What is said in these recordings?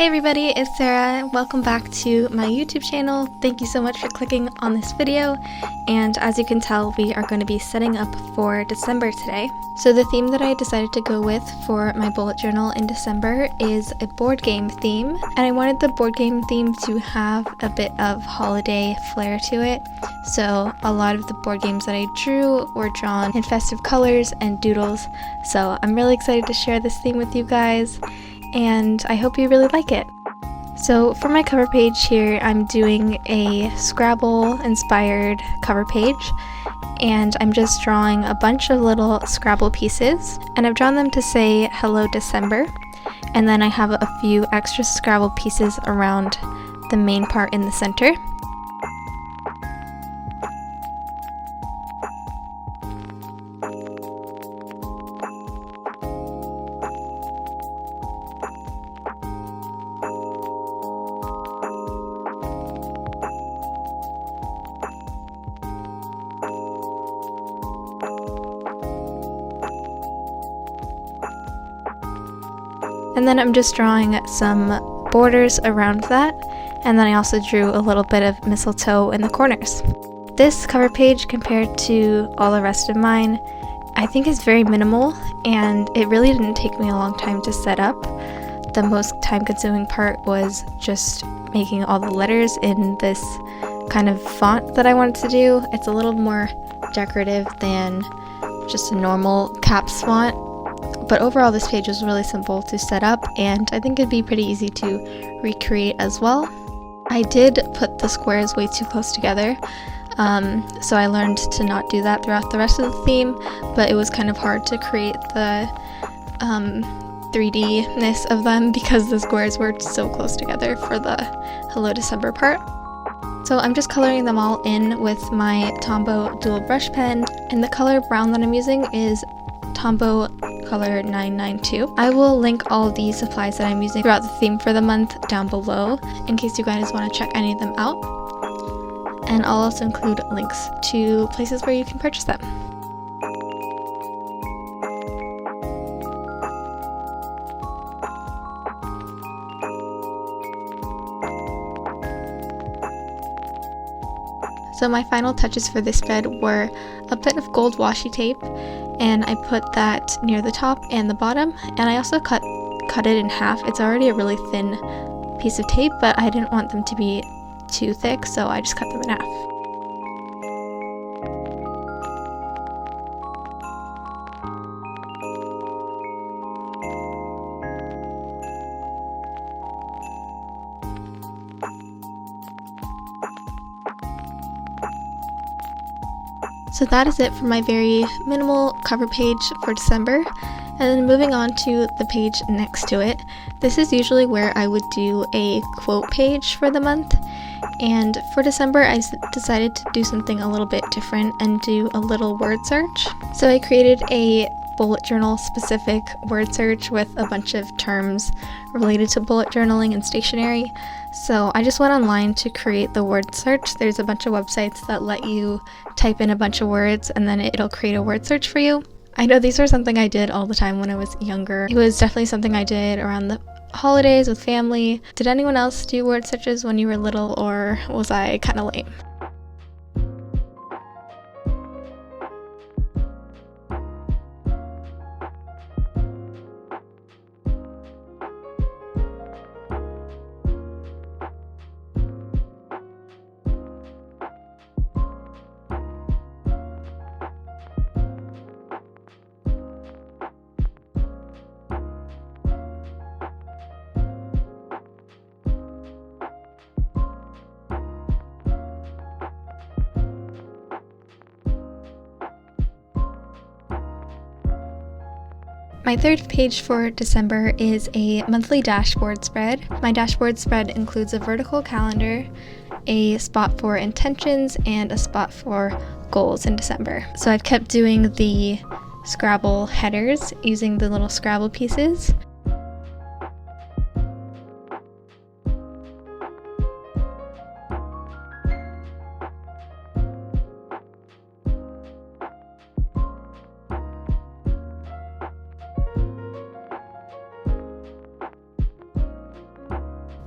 Hey everybody, it's Sarah. Welcome back to my YouTube channel. Thank you so much for clicking on this video. And as you can tell, we are going to be setting up for December today. So the theme that I decided to go with for my bullet journal in December is a board game theme. And I wanted the board game theme to have a bit of holiday flair to it. So a lot of the board games that I drew were drawn in festive colors and doodles. So I'm really excited to share this theme with you guys, and I hope you really like it. So for my cover page here, I'm doing a Scrabble inspired cover page, and I'm just drawing a bunch of little Scrabble pieces, and I've drawn them to say hello December, and then I have a few extra Scrabble pieces around the main part in the center. And then I'm just drawing some borders around that, and then I also drew a little bit of mistletoe in the corners. This cover page, compared to all the rest of mine, I think is very minimal, and it really didn't take me a long time to set up. The most time-consuming part was just making all the letters in this kind of font that I wanted to do. It's a little more decorative than just a normal caps font. But overall, this page was really simple to set up, and I think it'd be pretty easy to recreate as well. I did put the squares way too close together, so I learned to not do that throughout the rest of the theme, but it was kind of hard to create the 3D-ness of them because the squares were so close together for the Hello December part. So I'm just coloring them all in with my Tombow dual brush pen, and the color brown that I'm using is Tombow color 992. I will link all of these supplies that I'm using throughout the theme for the month down below in case you guys want to check any of them out. And I'll also include links to places where you can purchase them. So my final touches for this spread were a bit of gold washi tape, and I put that near the top and the bottom, and I also cut it in half. It's already a really thin piece of tape, but I didn't want them to be too thick, so I just cut them in half. So that is it for my very minimal cover page for December. And then moving on to the page next to it, this is usually where I would do a quote page for the month. And for December, I decided to do something a little bit different and do a little word search. So I created a bullet journal specific word search with a bunch of terms related to bullet journaling and stationery. So I just went online to create the word search. There's a bunch of websites that let you type in a bunch of words and then it'll create a word search for you. I know these were something I did all the time when I was younger. It was definitely something I did around the holidays with family. Did anyone else do word searches when you were little, or was I kind of lame? My third page for December is a monthly dashboard spread. My dashboard spread includes a vertical calendar, a spot for intentions, and a spot for goals in December. So I've kept doing the Scrabble headers using the little Scrabble pieces.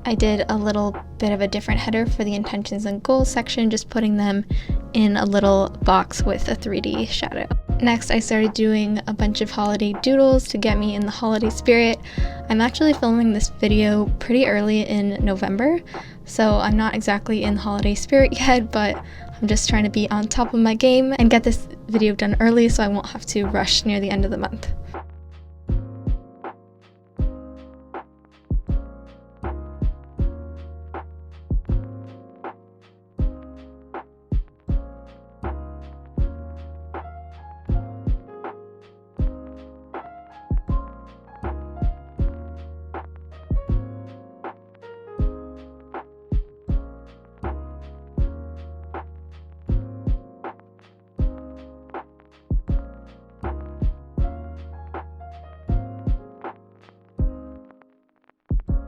I did a little bit of a different header for the intentions and goals section, just putting them in a little box with a 3D shadow. Next, I started doing a bunch of holiday doodles to get me in the holiday spirit. I'm actually filming this video pretty early in November, so I'm not exactly in the holiday spirit yet, but I'm just trying to be on top of my game and get this video done early so I won't have to rush near the end of the month.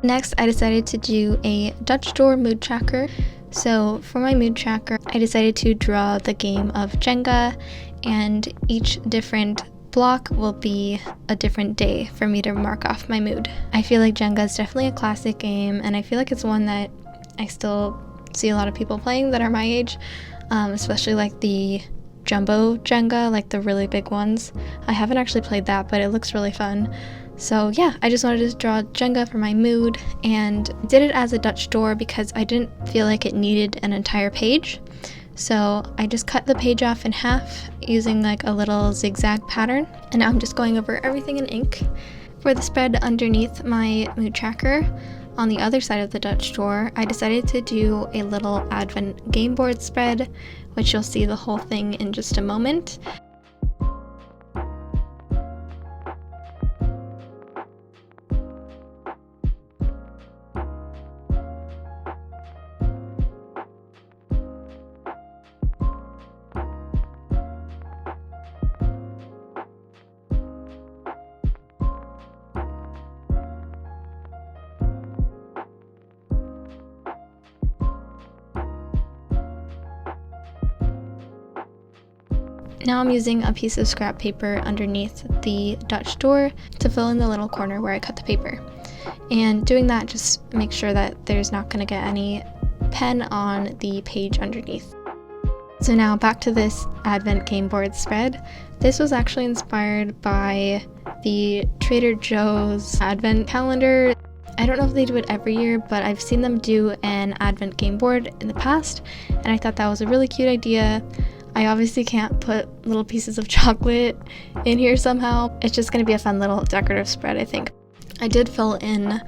Next, I decided to do a Dutch door mood tracker. So for my mood tracker, I decided to draw the game of Jenga, and each different block will be a different day for me to mark off my mood. I feel like Jenga is definitely a classic game, and I feel like it's one that I still see a lot of people playing that are my age, especially like the jumbo Jenga, like the really big ones. I haven't actually played that, but it looks really fun. So yeah, I just wanted to draw Jenga for my mood, and did it as a Dutch door because I didn't feel like it needed an entire page. So I just cut the page off in half using like a little zigzag pattern, and now I'm just going over everything in ink. For the spread underneath my mood tracker, on the other side of the Dutch door, I decided to do a little Advent game board spread, which you'll see the whole thing in just a moment. Now I'm using a piece of scrap paper underneath the Dutch door to fill in the little corner where I cut the paper. And doing that just makes sure that there's not going to get any pen on the page underneath. So now back to this Advent game board spread. This was actually inspired by the Trader Joe's Advent calendar. I don't know if they do it every year, but I've seen them do an Advent game board in the past, and I thought that was a really cute idea. I obviously can't put little pieces of chocolate in here somehow. It's just going to be a fun little decorative spread, I think. I did fill in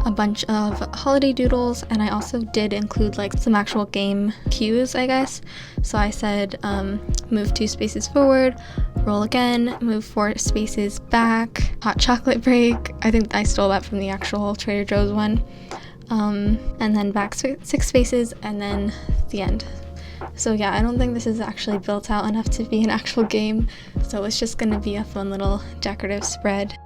a bunch of holiday doodles, and I also did include like some actual game cues, I guess. So I said move 2 spaces forward, roll again, move 4 spaces back, hot chocolate break. I think I stole that from the actual Trader Joe's one. And then back 6 spaces, and then the end. So yeah, I don't think this is actually built out enough to be an actual game, so it's just gonna be a fun little decorative spread.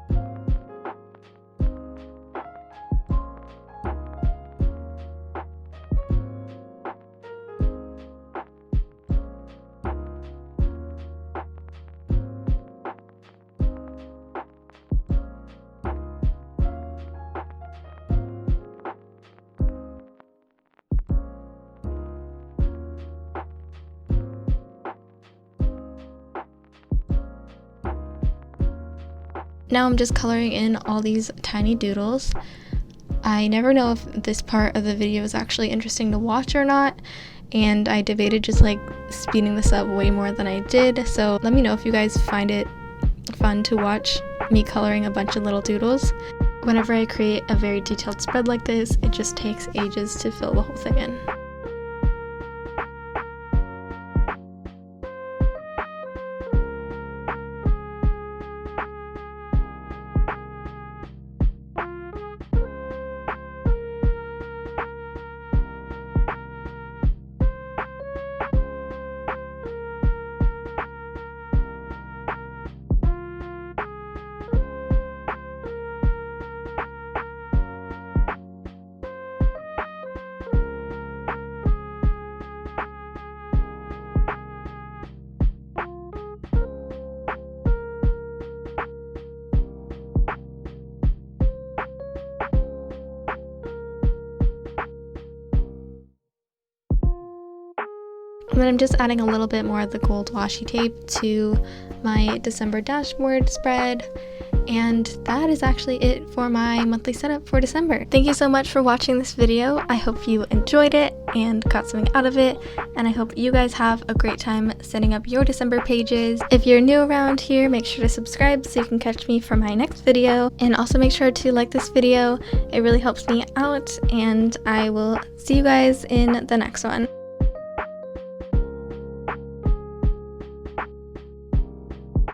Now I'm just coloring in all these tiny doodles. I never know if this part of the video is actually interesting to watch or not, and I debated just like speeding this up way more than I did, so let me know if you guys find it fun to watch me coloring a bunch of little doodles. Whenever I create a very detailed spread like this, it just takes ages to fill the whole thing in. And then I'm just adding a little bit more of the gold washi tape to my December dashboard spread. And that is actually it for my monthly setup for December. Thank you so much for watching this video. I hope you enjoyed it and got something out of it, and I hope you guys have a great time setting up your December pages. If you're new around here, make sure to subscribe so you can catch me for my next video, and also make sure to like this video. It really helps me out, and I will see you guys in the next one.